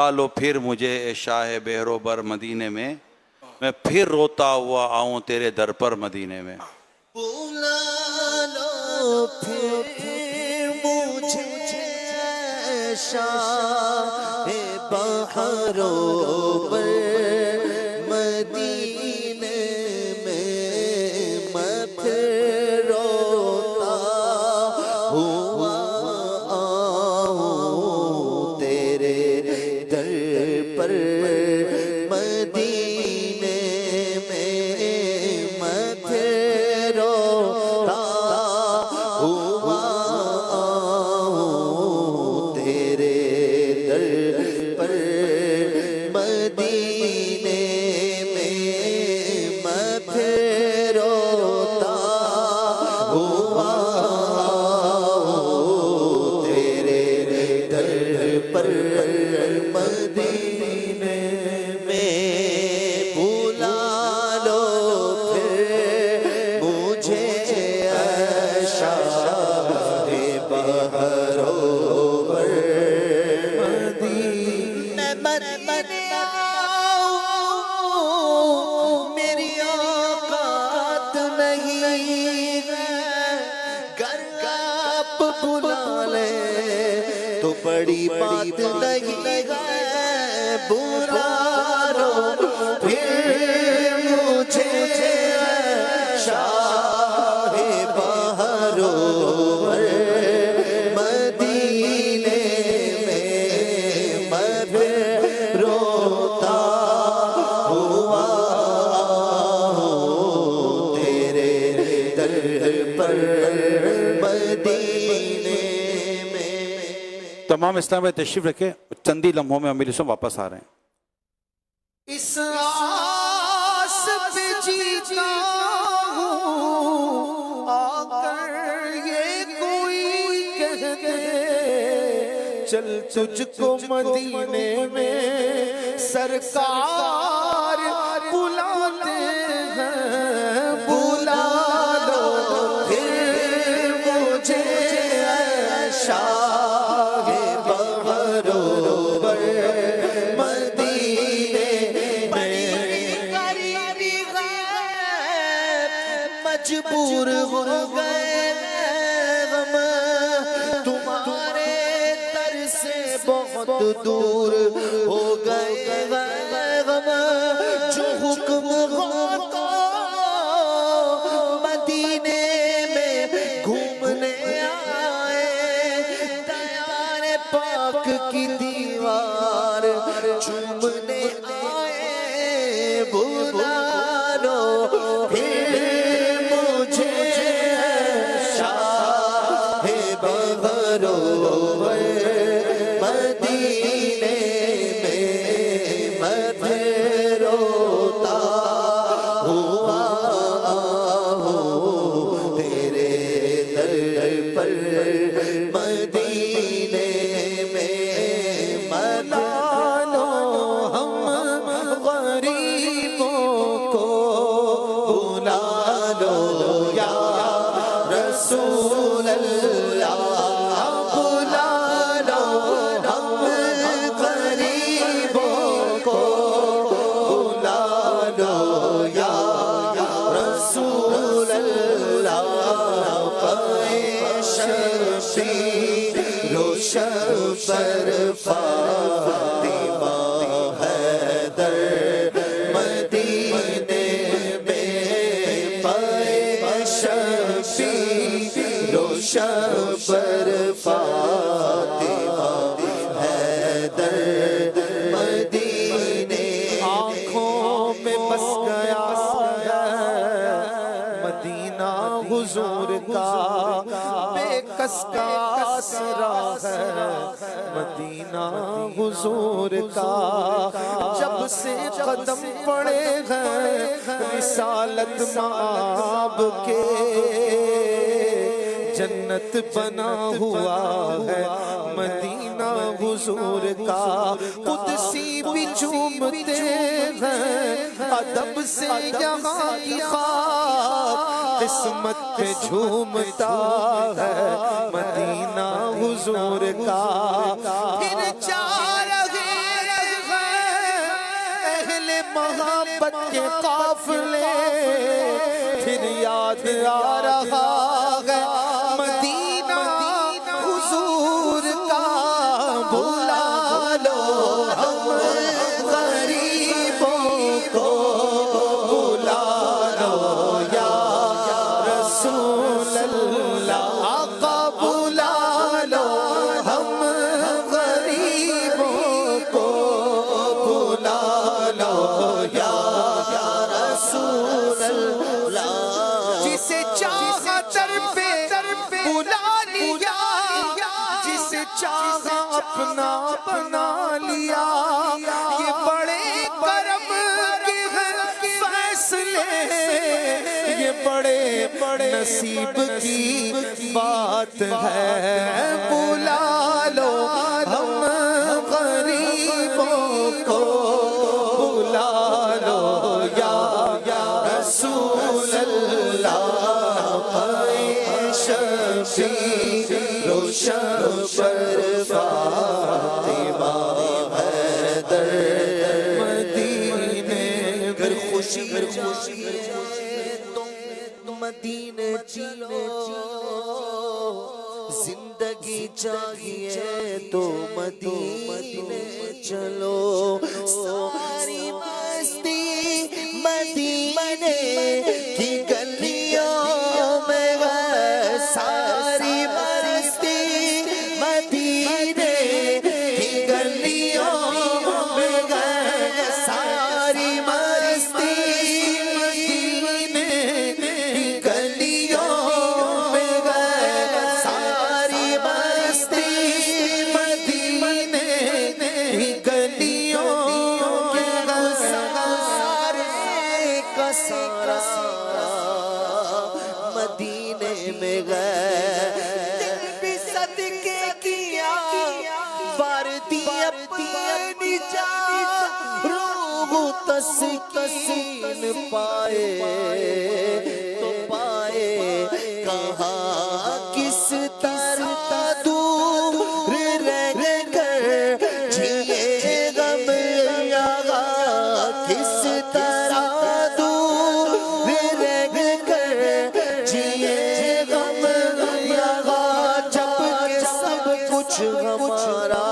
لو پھر مجھے اے شاہ بہرو بر مدینے میں پھر روتا ہوا آؤں تیرے در پر مدینے میں. بلا لو پھر مجھے شاہ بہرو بر مدینے میں پھر روتا ہوا آؤں تیرے در پر مدینے میں پھر روتا ہوا آؤں تیرے در پر مدینے میں پھر روتا ہوا آؤں تیرے در پر مدینے میں. بلا لو پھر مجھے شاہ بہرو بر مدینے میں آؤں میری اوقات نہیں ہے گر آپ بلا لیں تو بڑی بات نہیں ہے. بلا لو پھر مجھے شاہ بہرو بر مدینے میں پھر روتا ہوا آؤں تیرے در پر مدینے میں. تمام اسلام میں تشریف رکھے، چندی لمحوں میں امیر اسلام واپس آ رہے ہیں. اس آس پہ جیتا ہوں آ کر یہ کوئی کہہ دے چل تجھ کو مدینے میں سرکار بلاتے ہیں. بلا لو پھر مجھے شاہ بہرو بر مدینے مجبور ہو گئے غم تمہارے در سے بہت دور ہو گئے غم جو حکم ہوتا مدینے میں گھومنے آئے دیار پاک کی دیوار چومنے آئے. بلا لو پھر بہرو مدینے میں پھر روتا ہوا آؤں تیرے در پر مدینے میں. بلا لو ہم غریبوں کو بلا لو یا رسول اللہ. بلا لو ہم غریبوں کو بلا لو یا رسول اللہ. پائے شفیع روشن پر فاطمہ حیدر مدینے میں. پائے شفیع روشن پر فاطمہ حیدر مدینے. آنکھوں میں بس گیا ہے مدینہ حضور کا بے کس کا آسرا ہے مدینہ حضور کا. جب سے قدم پڑے ہیں رسالت مآب کے جنت بنا ہوا ہے مدینہ حضور کا. قدسی بھی چومتے ہیں ادب سے یہاں کی خاک قسمت پہ جھومتا ہے مدینہ حضور کا. پھر جا رہے محبت کے قافلے پھر یاد آ رہا ہے مدینہ حضور کا بلا لو ہم غریبوں کو بلا لو یا رسول اللہ آقا بلا لو ہم غریبوں کو بلا لو یا رسول اللہ جسے چاہا در پہ بلا لیا جسے چاہا اپنا بنا لیا یہ بڑے کرم کے فیصلے یہ بڑے نصیب کی بات ہے بلا لو ہم غریبوں کو بلا لو یا رسول اللہ شفیع روشن پر فاطمہ حیدر مدینے گر خوشی تم مدینے چلو زندگی چاہیے تو مدینے چلو ساری مستی مدینے کی گلیوں میں ساری مستی مدینے کی گلیوں میں ساری مستی مدینے کی گلیوں میں ساری مستی مدینے کی گلیوں کے سارے کا سارا مدینے میں گئے دل بھی صدقے کیا باردی اپنی جان روح تسکین پائے تو پائے کہاں کس طرح دور رہ کر جیے غم یہاں کس طرح دور رہ کر جیے غم یہاں جب کہ سب کچھ ہمارا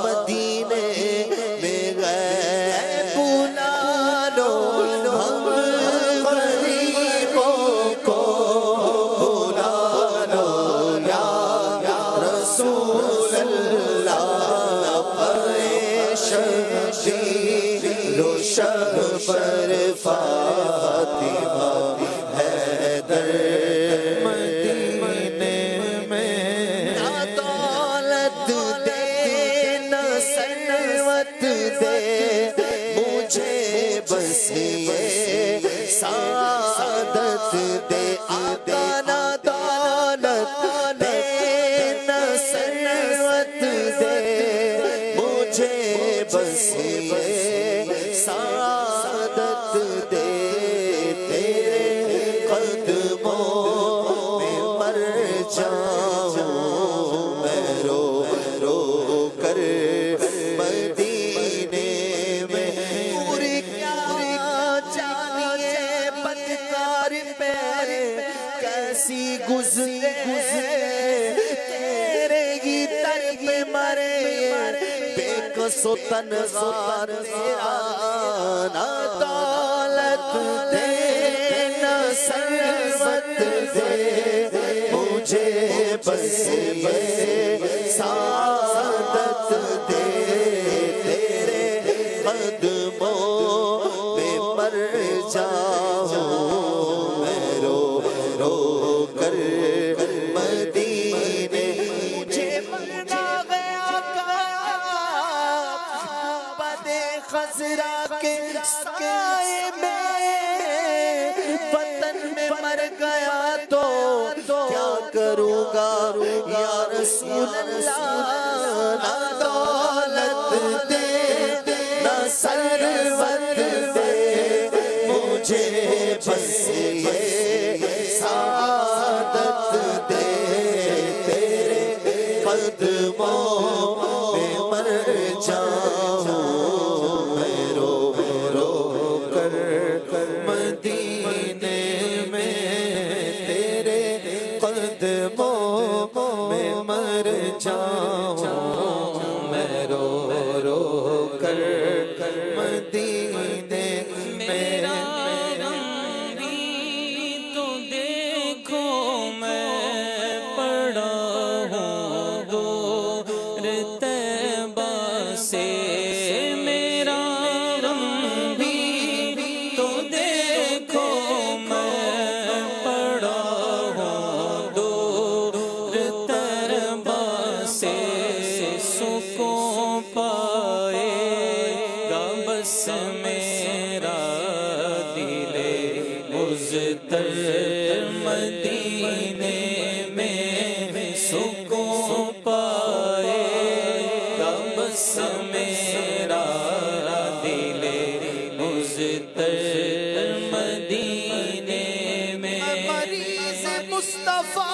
مدینے میں گئے بلا لو ہم غریبوں کو بلا لو یا رسول اللہ شفیع روشن پر فاطمہ حیدر مدینے میں نہ دولت دے نہ ثروت دے مجھے بس یہ سعادت دے آقا نہ دولت دے نہ ثروت دے مجھے بس یہ سعادت دے تیرے قدموں میں مر جاؤں میں رو رو کر مدینے میں پوری کیا جانیے بدکار پیر کیسی گزرے تیرے ہی در پہ مرے بے کس و تنہا نہ دولت دے نہ ثروت دے مجھے بس یہ سعادت دے تیرے قدموں میں مر جاؤں میں رو رو کر مدینے مجھے مرنا گیا بدے خزرا کے سائے میں وطن میں مر گیا تو کیا کروں گا یا رسول اللہ نہ دولت دے نہ ثروت دے مجھے بس یہ سعادت دے تیرے قدموں میں مر جاؤں میں سے میرا غم بھی تو دیکھو میں پڑا ہوں دور تربا سے سکون پائے گا بس میرا دل مضطر مدینے میں سکون پائے گا بس میرا دل مضطر مدینے میں مریض مصطفیٰ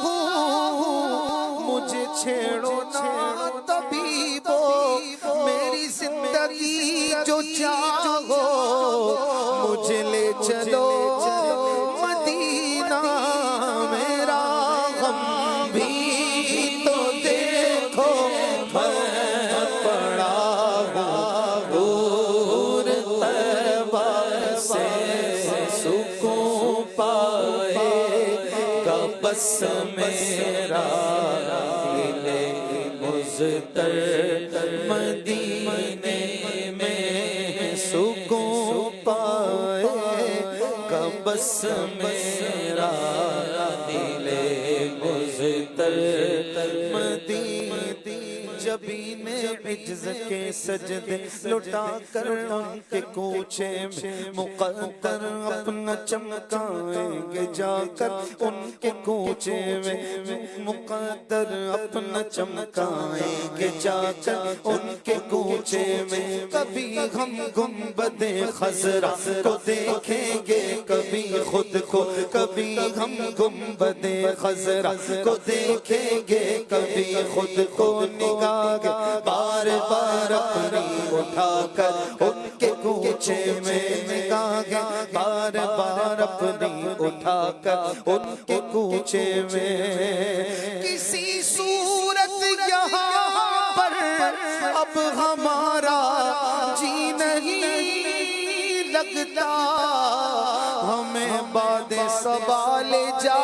ہوں مجھے چھیڑو نہ طبیبو میری زندگی جو چاہو مجھے لے چلو مدینہ میرا غم بھی تو دیکھو میں پڑا ہوں دور طیبہ سے سکون پائے گا بس میرا دل مضطر مدینے میں سکون پائے گا بس میرا دل مضطر مدینے جبین عجز کے سجدے لٹا کر ان کے کوچے میں مقدر اپنا چمکائیں گے جا کر ان کے کوچے میں مقدر اپنا چمکائیں گے جا کر ان کے کوچے میں کبھی ہم گنبد خضرا کو دیکھیں گے کبھی خود کو کبھی ہم گنبد خضرا کو دیکھیں گے کبھی خود کو نگاہ بار بار اپنی اٹھا کر ان کے کوچے میں نگاہ بار بار اپنی اٹھا کر ان کے کوچے میں کسی صورت یہاں پر اب ہمارا جی نہیں لگتا ہمیں باد سوال جا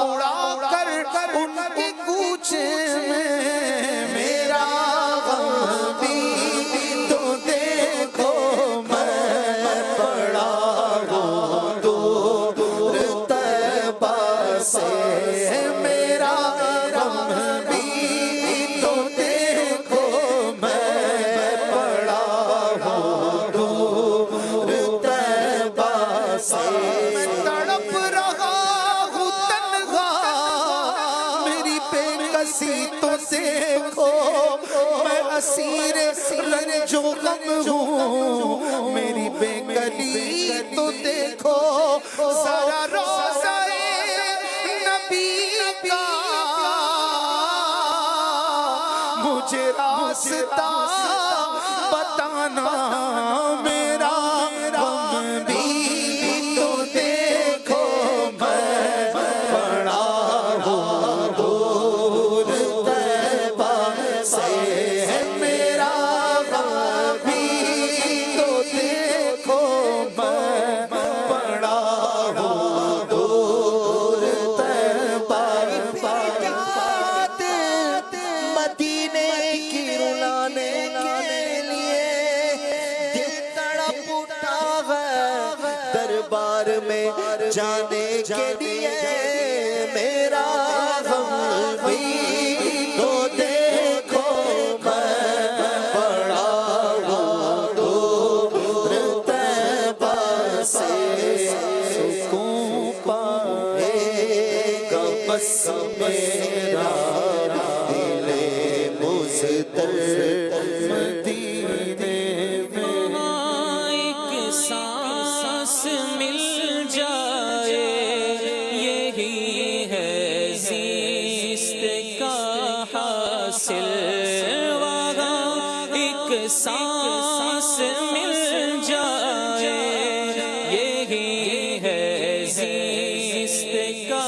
اڑا کر ان کے کوچے میں میرا غم بھی تو دیکھو میں پڑا ہوں دور طیبہ سے میرا غم بھی تو دیکھو میں پڑا ہوں دور طیبہ سے میں تڑپ رہا ہوں تنہا میری بے کسی تو دیکھو میں اسیر رنج و غم ہوں میری بے کلی تو دیکھو ذرا روضہ نبی کا مجھے راستہ بتانا میرا غم بھی تو دیکھو میں پڑا ہوں دور طیبہ سے میرا غم بھی تو دیکھو میں پڑا ہوں دور طیبہ مدینے کی رلانے کے لیے دل تڑپ اٹھا ہے دربار میں جانے کے لیے میرا غم بھی تو دیکھو میں پڑا ہوں دور طیبہ سے سکون پائے گا بس میرا دل مضطر مدینے میں ایک سانس مل جائے یہی ہے زیست کا حاصل وہاں ایک سانس مل جائے یہی ہے زیست کا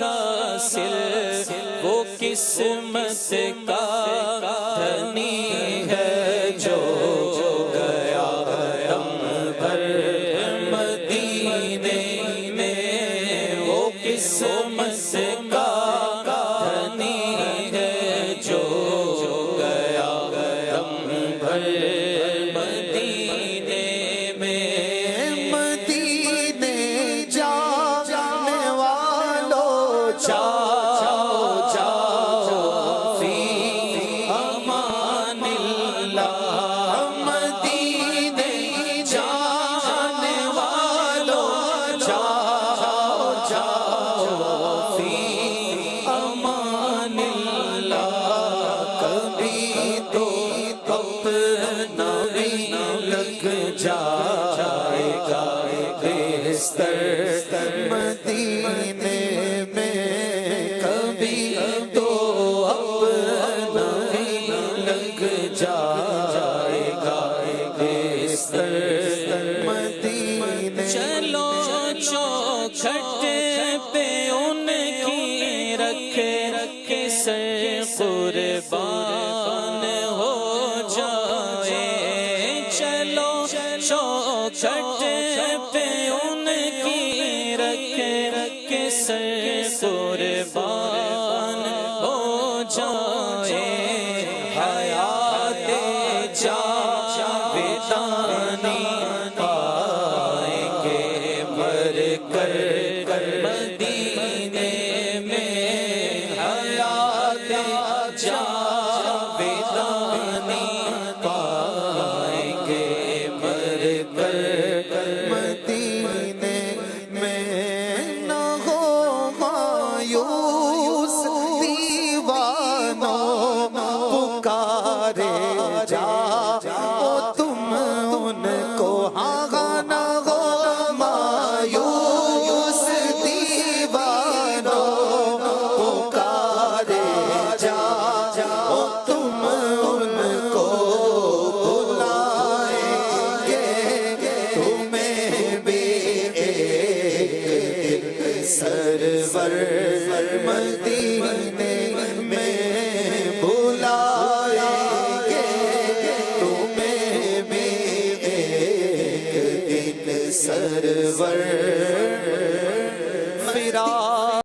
حاصل وہ قسمت کا دھنی ہے جو گیا دم بھر مدینے میں وہ قسمت کا دھنی ہے جو گیا دم مدینے جانے والوں جاؤ جاؤ فی امان اللہ کبھی تو اپنا بھی لگ جائے گا بستر مدینے میں کبھی تو اپنا بھی لگ جائے گا بستر مدینے چلو چوکھٹ پہ ان کی رکھ سر قربان ہو جائے چلو چوکھٹ پہ ان کی رکھ سر قربان ہو جائے حیات جاویدانی پائیں گے مر کر مدینے میں حیات جاویدانی پائیں گے مر کر مدینے میں نہ ہو مایوس دیوانوں پکارے جاؤ تم ان کو ہاں نہ ہو مایوس دیوانوں پکارے جاؤ تم ان کو بلائیں گے تمہیں بھی ایک سرور مدینے میں بلائیں گے تمہیں بھی ایک دن سرور